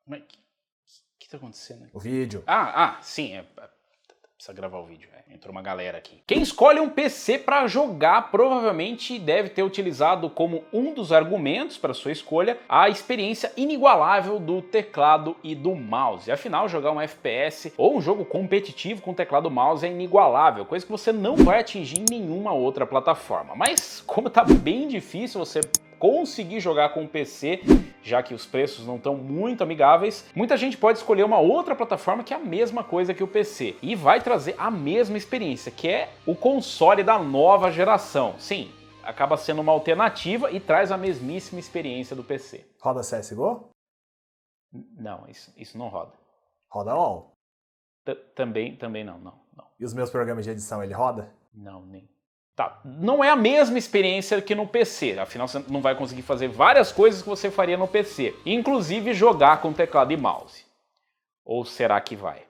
Mas o que tá acontecendo aqui? O vídeo. Sim, precisa gravar o vídeo. Entrou uma galera aqui. Quem escolhe um PC para jogar provavelmente deve ter utilizado como um dos argumentos para sua escolha a experiência inigualável do teclado e do mouse. Afinal, jogar um FPS ou um jogo competitivo com teclado e mouse é inigualável, coisa que você não vai atingir em nenhuma outra plataforma. Mas como tá bem difícil você conseguir jogar com o PC, já que os preços não estão muito amigáveis, muita gente pode escolher uma outra plataforma que é a mesma coisa que o PC e vai trazer a mesma experiência, que é o console da nova geração. Sim, acaba sendo uma alternativa e traz a mesmíssima experiência do PC. Roda CSGO? Não, isso não roda. Roda LOL? Também não. E os meus programas de edição, ele roda? Não, nem. Tá, não é a mesma experiência que no PC, afinal você não vai conseguir fazer várias coisas que você faria no PC, inclusive jogar com teclado e mouse. Ou será que vai?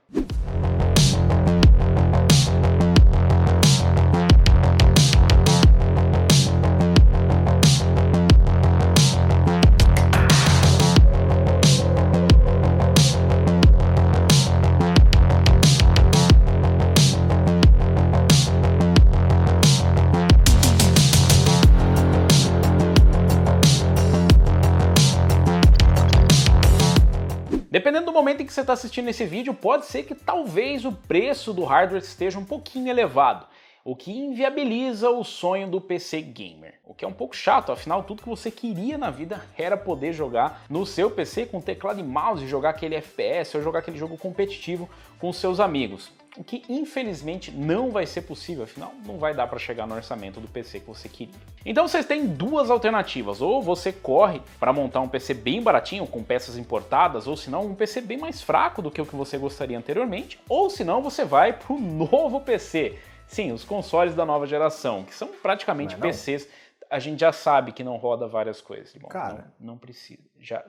Dependendo do momento em que você está assistindo esse vídeo, pode ser que talvez o preço do hardware esteja um pouquinho elevado, o que inviabiliza o sonho do PC gamer. O que é um pouco chato, afinal tudo que você queria na vida era poder jogar no seu PC com teclado e mouse, jogar aquele FPS ou jogar aquele jogo competitivo com seus amigos. O que infelizmente não vai ser possível, afinal não vai dar para chegar no orçamento do PC que você queria. Então vocês têm duas alternativas, ou você corre para montar um PC bem baratinho, com peças importadas, ou senão um PC bem mais fraco do que o que você gostaria anteriormente, ou senão você vai para o novo PC. Sim, os consoles da nova geração, que são praticamente PCs, a gente já sabe que não roda várias coisas. Bom, cara, não precisa, já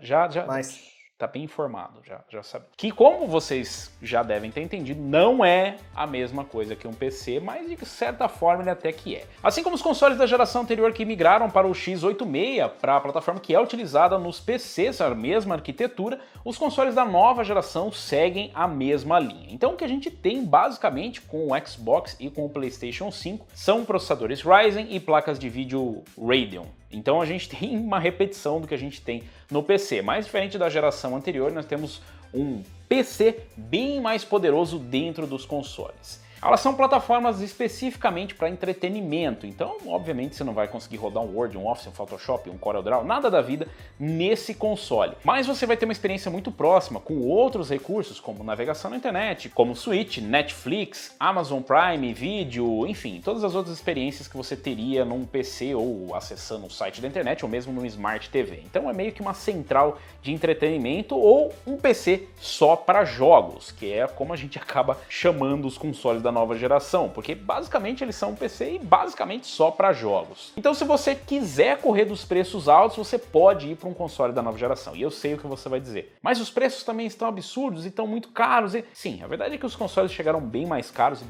mas tá bem informado, já sabe. Que, como vocês já devem ter entendido, não é a mesma coisa que um PC, mas de certa forma ele até que é. Assim como os consoles da geração anterior que migraram para o x86, para a plataforma que é utilizada nos PCs, a mesma arquitetura, os consoles da nova geração seguem a mesma linha. Então o que a gente tem basicamente com o Xbox e com o PlayStation 5 são processadores Ryzen e placas de vídeo Radeon. Então a gente tem uma repetição do que a gente tem no PC, mas diferente da geração anterior, nós temos um PC bem mais poderoso dentro dos consoles. Elas são plataformas especificamente para entretenimento, então obviamente você não vai conseguir rodar um Word, um Office, um Photoshop, um CorelDRAW, nada da vida nesse console. Mas você vai ter uma experiência muito próxima com outros recursos, como navegação na internet, como Switch, Netflix, Amazon Prime, vídeo, enfim, todas as outras experiências que você teria num PC ou acessando um site da internet ou mesmo num Smart TV. Então é meio que uma central de entretenimento ou um PC só para jogos, que é como a gente acaba chamando os consoles da nova geração, porque basicamente eles são um PC e basicamente só para jogos. Então se você quiser correr dos preços altos, você pode ir para um console da nova geração, e eu sei o que você vai dizer. Mas os preços também estão absurdos e estão muito caros, e sim, a verdade é que os consoles chegaram bem mais caros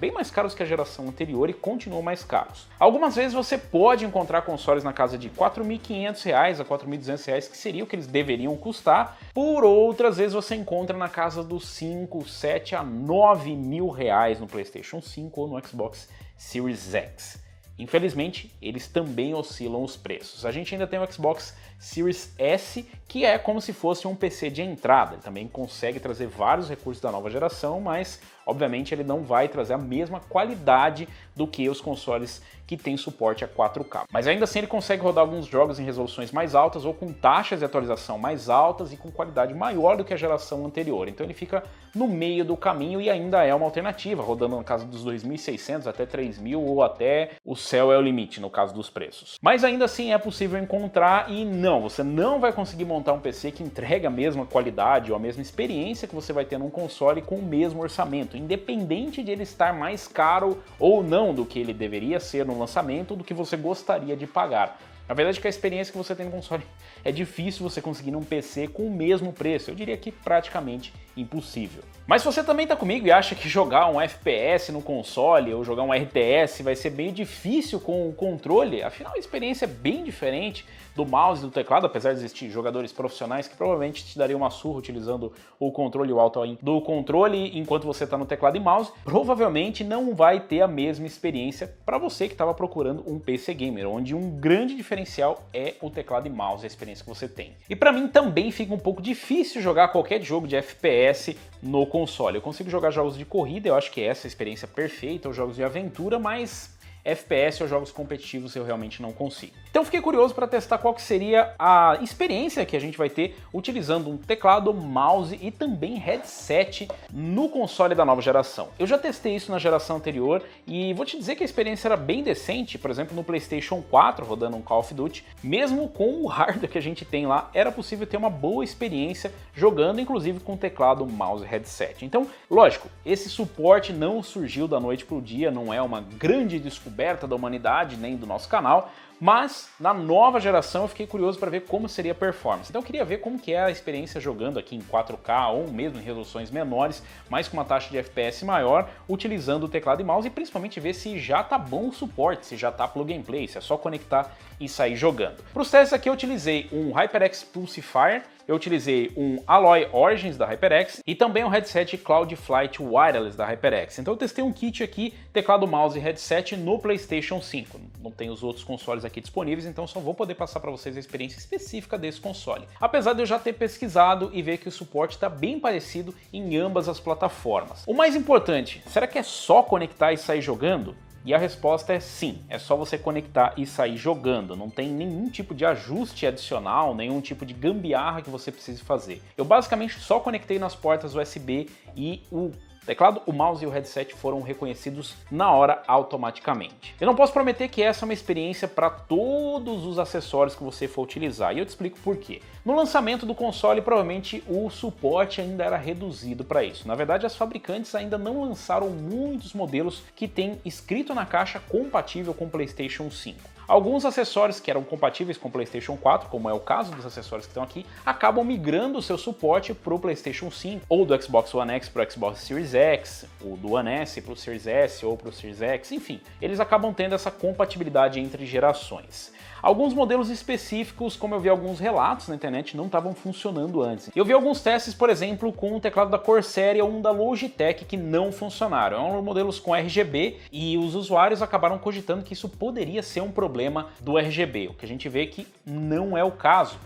que a geração anterior e continuam mais caros. Algumas vezes você pode encontrar consoles na casa de R$ 4.500 a R$ 4.200, que seria o que eles deveriam custar, por outras vezes você encontra na casa dos 5, 7 a 9 mil reais no PlayStation 5 ou no Xbox Series X. Infelizmente, eles também oscilam os preços. A gente ainda tem o Xbox Series S, que é como se fosse um PC de entrada. Ele também consegue trazer vários recursos da nova geração, mas obviamente ele não vai trazer a mesma qualidade do que os consoles que têm suporte a 4K. Mas ainda assim ele consegue rodar alguns jogos em resoluções mais altas ou com taxas de atualização mais altas e com qualidade maior do que a geração anterior. Então ele fica no meio do caminho e ainda é uma alternativa, rodando na casa dos 2.600 até 3.000 ou até o céu é o limite no caso dos preços. Mas ainda assim é possível encontrar e não, você não vai conseguir montar um PC que entregue a mesma qualidade ou a mesma experiência que você vai ter num console com o mesmo orçamento, independente de ele estar mais caro ou não do que ele deveria ser no lançamento ou do que você gostaria de pagar. A verdade é que a experiência que você tem no console é difícil você conseguir num PC com o mesmo preço, eu diria que praticamente impossível. Mas se você também tá comigo e acha que jogar um FPS no console ou jogar um RTS vai ser meio difícil com o controle, afinal a experiência é bem diferente, do mouse e do teclado, apesar de existir jogadores profissionais que provavelmente te dariam uma surra utilizando o controle e o alto do controle enquanto você está no teclado e mouse, provavelmente não vai ter a mesma experiência para você que estava procurando um PC gamer, onde um grande diferencial é o teclado e mouse, a experiência que você tem. E para mim também fica um pouco difícil jogar qualquer jogo de FPS no console. Eu consigo jogar jogos de corrida, eu acho que essa é a experiência perfeita, ou jogos de aventura, mas FPS ou jogos competitivos eu realmente não consigo. Então fiquei curioso para testar qual que seria a experiência que a gente vai ter utilizando um teclado, mouse e também headset no console da nova geração. Eu já testei isso na geração anterior e vou te dizer que a experiência era bem decente, por exemplo no PlayStation 4, rodando um Call of Duty, mesmo com o hardware que a gente tem lá, era possível ter uma boa experiência jogando, inclusive com teclado, mouse e headset. Então, lógico, esse suporte não surgiu da noite para o dia, não é uma grande descoberta da humanidade, nem do nosso canal, mas na nova geração eu fiquei curioso para ver como seria a performance. Então eu queria ver como que é a experiência jogando aqui em 4K ou mesmo em resoluções menores, mas com uma taxa de FPS maior, utilizando o teclado e mouse e principalmente ver se já tá bom o suporte, se já tá plug and play, se é só conectar e sair jogando. Para os testes aqui eu utilizei um HyperX Pulsifier, eu utilizei um Alloy Origins da HyperX e também um headset Cloud Flight Wireless da HyperX. Então eu testei um kit aqui, teclado, mouse e headset no PlayStation 5. Não tem os outros consoles aqui disponíveis, então só vou poder passar para vocês a experiência específica desse console. Apesar de eu já ter pesquisado e ver que o suporte está bem parecido em ambas as plataformas. O mais importante, será que é só conectar e sair jogando? E a resposta é sim, é só você conectar e sair jogando, não tem nenhum tipo de ajuste adicional, nenhum tipo de gambiarra que você precise fazer. Eu basicamente só conectei nas portas USB e o teclado, o mouse e o headset foram reconhecidos na hora automaticamente. Eu não posso prometer que essa é uma experiência para todos os acessórios que você for utilizar, e eu te explico por quê. No lançamento do console, provavelmente o suporte ainda era reduzido para isso. Na verdade, as fabricantes ainda não lançaram muitos modelos que têm escrito na caixa compatível com o PlayStation 5. Alguns acessórios que eram compatíveis com o PlayStation 4, como é o caso dos acessórios que estão aqui, acabam migrando o seu suporte para o PlayStation 5, ou do Xbox One X para o Xbox Series X, ou do One S para o Series S ou para o Series X, enfim, eles acabam tendo essa compatibilidade entre gerações. Alguns modelos específicos, como eu vi alguns relatos na internet, não estavam funcionando antes. Eu vi alguns testes, por exemplo, com o teclado da Corsair ou um da Logitech que não funcionaram. Eram modelos com RGB e os usuários acabaram cogitando que isso poderia ser um problema do RGB, o que a gente vê que não é o caso,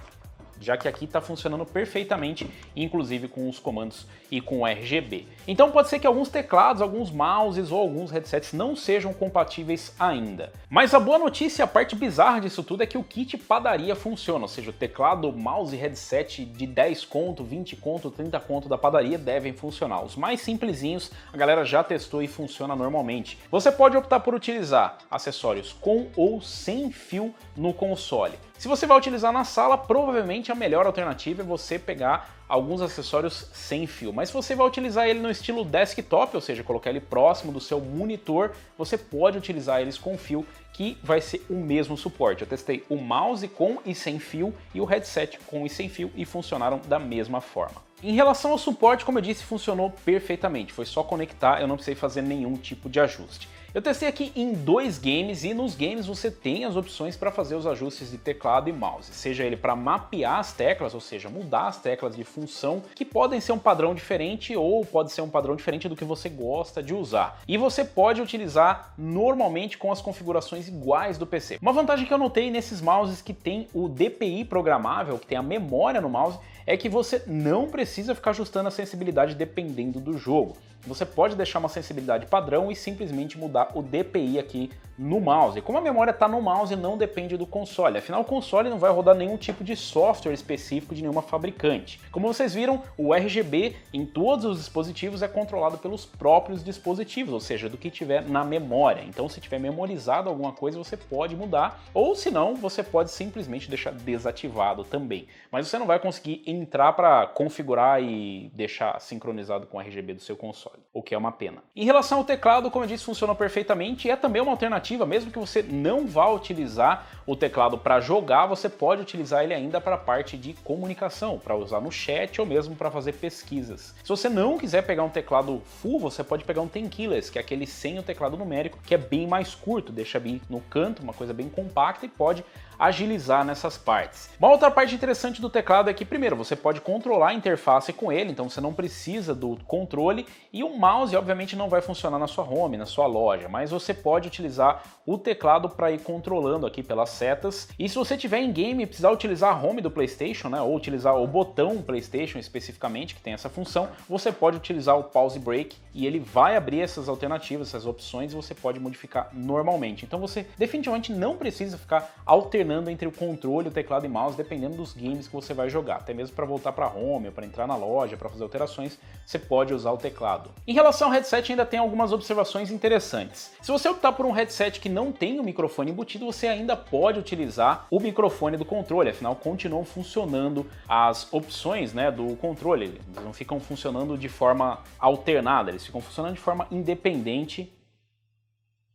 já que aqui está funcionando perfeitamente, inclusive com os comandos e com o RGB. Então pode ser que alguns teclados, alguns mouses ou alguns headsets não sejam compatíveis ainda. Mas a boa notícia, a parte bizarra disso tudo é que o kit padaria funciona, ou seja, o teclado, mouse e headset de 10 conto, 20 conto, 30 conto da padaria devem funcionar. Os mais simplesinhos a galera já testou e funciona normalmente. Você pode optar por utilizar acessórios com ou sem fio no console. Se você vai utilizar na sala, provavelmente a melhor alternativa é você pegar alguns acessórios sem fio, mas se você vai utilizar ele no estilo desktop, ou seja, colocar ele próximo do seu monitor, você pode utilizar eles com fio, que vai ser o mesmo suporte. Eu testei o mouse com e sem fio e o headset com e sem fio e funcionaram da mesma forma. Em relação ao suporte, como eu disse, funcionou perfeitamente, foi só conectar, eu não precisei fazer nenhum tipo de ajuste. Eu testei aqui em 2 games e nos games você tem as opções para fazer os ajustes de teclado e mouse, seja ele para mapear as teclas, ou seja, mudar as teclas de função, que podem ser um padrão diferente ou pode ser um padrão diferente do que você gosta de usar. E você pode utilizar normalmente com as configurações iguais do PC. Uma vantagem que eu notei nesses mouses que tem o DPI programável, que tem a memória no mouse, é que você não precisa ficar ajustando a sensibilidade dependendo do jogo. Você pode deixar uma sensibilidade padrão e simplesmente mudar o DPI aqui no mouse. Como a memória está no mouse, não depende do console. Afinal, o console não vai rodar nenhum tipo de software específico de nenhuma fabricante. Como vocês viram, o RGB em todos os dispositivos é controlado pelos próprios dispositivos, ou seja, do que tiver na memória. Então, se tiver memorizado alguma coisa, você pode mudar, ou se não, você pode simplesmente deixar desativado também. Mas você não vai conseguir entrar para configurar e deixar sincronizado com o RGB do seu console, o que é uma pena. Em relação ao teclado, como eu disse, funciona perfeitamente e é também uma alternativa, mesmo que você não vá utilizar o teclado para jogar, você pode utilizar ele ainda para a parte de comunicação, para usar no chat ou mesmo para fazer pesquisas. Se você não quiser pegar um teclado full, você pode pegar um 10 keyless, que é aquele sem o teclado numérico, que é bem mais curto, deixa bem no canto, uma coisa bem compacta e pode agilizar nessas partes. Uma outra parte interessante do teclado é que, primeiro, você pode controlar a interface com ele, então você não precisa do controle, e o mouse obviamente não vai funcionar na sua home, na sua loja, mas você pode utilizar o teclado para ir controlando aqui pelas setas. E se você tiver em game e precisar utilizar a home do PlayStation, né, ou utilizar o botão PlayStation especificamente, que tem essa função, você pode utilizar o pause break e ele vai abrir essas alternativas, essas opções, e você pode modificar normalmente. Então você definitivamente não precisa ficar alternando entre o controle, o teclado e mouse, dependendo dos games que você vai jogar. Até mesmo para voltar para home, para entrar na loja, para fazer alterações, você pode usar o teclado. Em relação ao headset, ainda tem algumas observações interessantes. Se você optar por um headset que não tem o microfone embutido, você ainda pode utilizar o microfone do controle, afinal continuam funcionando as opções, né, do controle, eles não ficam funcionando de forma alternada, eles ficam funcionando de forma independente.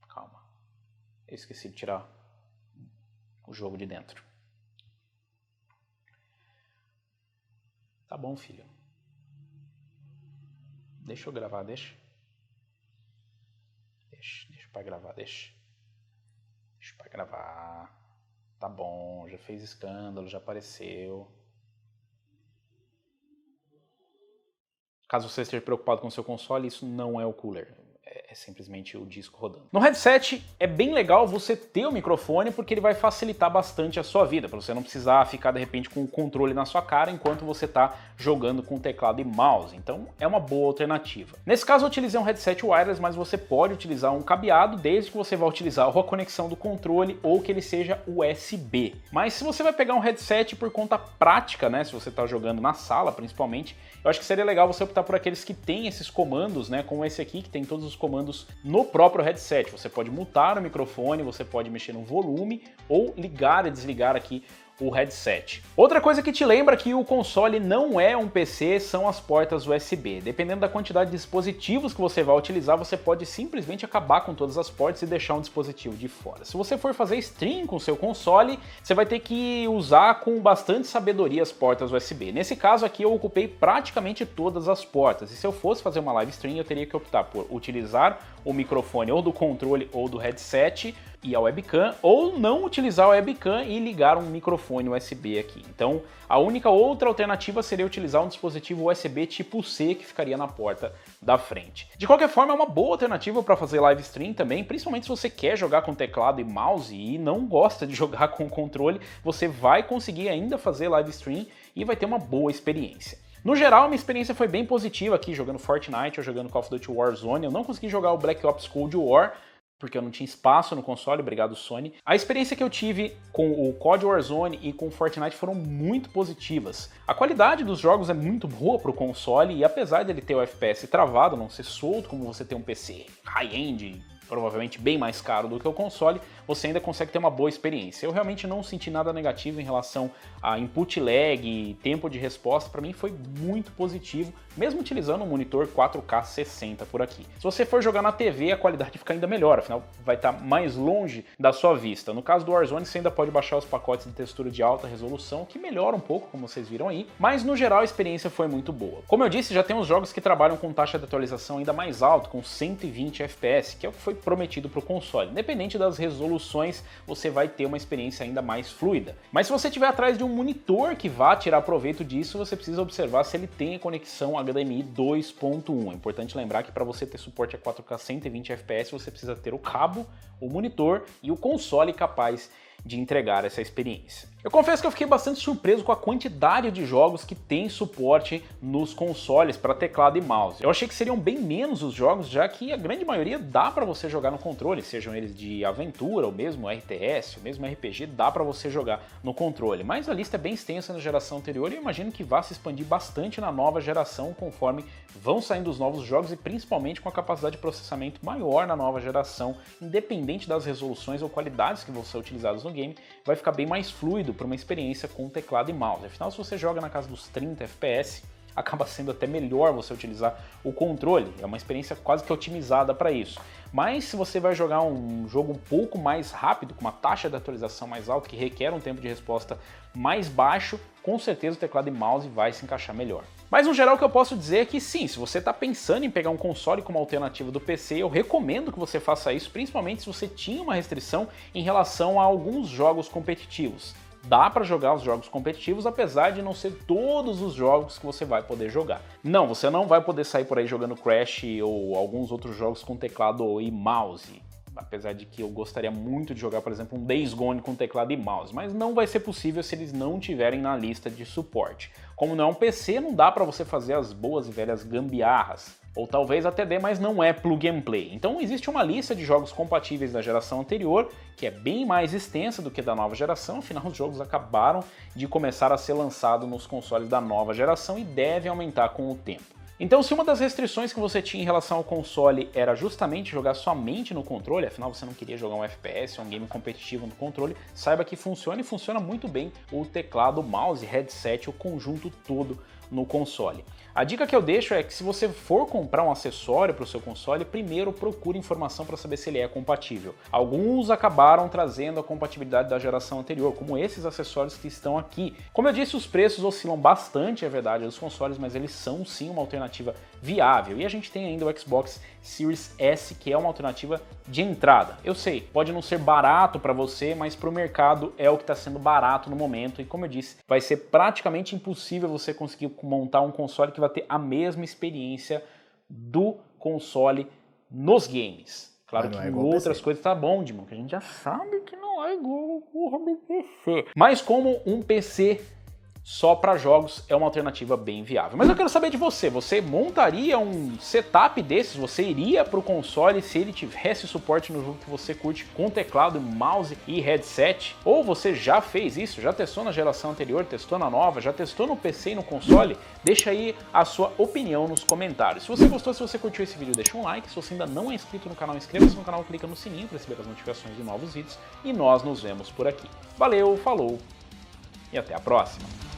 Calma, eu esqueci de tirar o jogo de dentro. Tá bom, filho. Deixa eu gravar, deixa. Deixa pra gravar, deixa. Deixa pra gravar. Tá bom, já fez escândalo, já apareceu. Caso você esteja preocupado com o seu console, isso não é o cooler. É simplesmente o disco rodando. No headset é bem legal você ter o microfone porque ele vai facilitar bastante a sua vida, para você não precisar ficar de repente com o controle na sua cara enquanto você está jogando com teclado e mouse. Então é uma boa alternativa. Nesse caso eu utilizei um headset wireless, mas você pode utilizar um cabeado desde que você vá utilizar a conexão do controle ou que ele seja USB. Mas se você vai pegar um headset por conta prática, né, se você está jogando na sala principalmente, eu acho que seria legal você optar por aqueles que tem esses comandos, né, como esse aqui que tem todos os comandos no próprio headset. Você pode mutar o microfone, você pode mexer no volume ou ligar e desligar aqui o headset. Outra coisa que te lembra que o console não é um PC são as portas USB. Dependendo da quantidade de dispositivos que você vai utilizar, você pode simplesmente acabar com todas as portas e deixar um dispositivo de fora. Se você for fazer stream com seu console, você vai ter que usar com bastante sabedoria as portas USB. Nesse caso aqui eu ocupei praticamente todas as portas, e se eu fosse fazer uma live stream eu teria que optar por utilizar o microfone ou do controle ou do headset e a webcam, ou não utilizar a webcam e ligar um microfone USB aqui. Então a única outra alternativa seria utilizar um dispositivo USB tipo C que ficaria na porta da frente. De qualquer forma é uma boa alternativa para fazer live stream também, principalmente se você quer jogar com teclado e mouse e não gosta de jogar com controle, você vai conseguir ainda fazer live stream e vai ter uma boa experiência. No geral, a minha experiência foi bem positiva aqui, jogando Fortnite ou jogando Call of Duty Warzone. Eu não consegui jogar o Black Ops Cold War, porque eu não tinha espaço no console, obrigado Sony. A experiência que eu tive com o COD Warzone e com o Fortnite foram muito positivas. A qualidade dos jogos é muito boa para o console, e apesar dele ter o FPS travado, não ser solto como você tem um PC high-end, provavelmente bem mais caro do que o console, você ainda consegue ter uma boa experiência. Eu realmente não senti nada negativo em relação a input lag e tempo de resposta, para mim foi muito positivo, mesmo utilizando um monitor 4K 60 por aqui. Se você for jogar na TV, a qualidade fica ainda melhor, afinal vai estar mais longe da sua vista. No caso do Warzone, você ainda pode baixar os pacotes de textura de alta resolução, que melhora um pouco, como vocês viram aí, mas no geral a experiência foi muito boa. Como eu disse, já tem uns jogos que trabalham com taxa de atualização ainda mais alta, com 120 FPS, que é o que foi prometido para o console. Independente das resoluções, você vai ter uma experiência ainda mais fluida. Mas se você estiver atrás de um monitor que vá tirar proveito disso, você precisa observar se ele tem a conexão HDMI 2.1. É importante lembrar que para você ter suporte a 4K 120 FPS, você precisa ter o cabo, o monitor e o console capaz de entregar essa experiência. Eu confesso que eu fiquei bastante surpreso com a quantidade de jogos que tem suporte nos consoles para teclado e mouse. Eu achei que seriam bem menos os jogos, já que a grande maioria dá para você jogar no controle, sejam eles de aventura, ou mesmo RTS, ou mesmo RPG, dá para você jogar no controle. Mas a lista é bem extensa na geração anterior e eu imagino que vai se expandir bastante na nova geração conforme vão saindo os novos jogos e principalmente com a capacidade de processamento maior na nova geração, independente das resoluções ou qualidades que vão ser utilizadas no game, vai ficar bem mais fluido para uma experiência com teclado e mouse. Afinal, se você joga na casa dos 30 FPS, acaba sendo até melhor você utilizar o controle, é uma experiência quase que otimizada para isso. Mas se você vai jogar um jogo um pouco mais rápido, com uma taxa de atualização mais alta, que requer um tempo de resposta mais baixo, com certeza o teclado e mouse vai se encaixar melhor. Mas no geral o que eu posso dizer é que sim, se você está pensando em pegar um console como alternativa do PC, eu recomendo que você faça isso, principalmente se você tinha uma restrição em relação a alguns jogos competitivos. Dá para jogar os jogos competitivos, apesar de não ser todos os jogos que você vai poder jogar. Não, você não vai poder sair por aí jogando Crash ou alguns outros jogos com teclado e mouse. Apesar de que eu gostaria muito de jogar, por exemplo, um Days Gone com teclado e mouse, mas não vai ser possível se eles não tiverem na lista de suporte. Como não é um PC, não dá para você fazer as boas e velhas gambiarras. Ou talvez até dê, mas não é plug and play. Então existe uma lista de jogos compatíveis da geração anterior, que é bem mais extensa do que da nova geração, afinal os jogos acabaram de começar a ser lançados nos consoles da nova geração e devem aumentar com o tempo. Então, se uma das restrições que você tinha em relação ao console era justamente jogar somente no controle, afinal você não queria jogar um FPS ou um game competitivo no controle, saiba que funciona e funciona muito bem o teclado, mouse, headset, o conjunto todo no console. A dica que eu deixo é que se você for comprar um acessório para o seu console, primeiro procure informação para saber se ele é compatível. Alguns acabaram trazendo a compatibilidade da geração anterior, como esses acessórios que estão aqui. Como eu disse, os preços oscilam bastante, é verdade, dos consoles, mas eles são sim uma alternativa viável. E a gente tem ainda o Xbox Series S, que é uma alternativa de entrada. Eu sei, pode não ser barato para você, mas para o mercado é o que está sendo barato no momento. E como eu disse, vai ser praticamente impossível você conseguir montar um console que vai ter a mesma experiência do console nos games. Claro que em outras coisas tá bom, Dimon, que a gente já sabe que não é igual o do PC. Mas como um PC só para jogos é uma alternativa bem viável. Mas eu quero saber de você, você montaria um setup desses? Você iria para o console se ele tivesse suporte no jogo que você curte com teclado, mouse e headset? Ou você já fez isso? Já testou na geração anterior, testou na nova, já testou no PC e no console? Deixa aí a sua opinião nos comentários. Se você gostou, se você curtiu esse vídeo, deixa um like. Se você ainda não é inscrito no canal, inscreva-se no canal, clica no sininho para receber as notificações de novos vídeos. E nós nos vemos por aqui. Valeu, falou e até a próxima!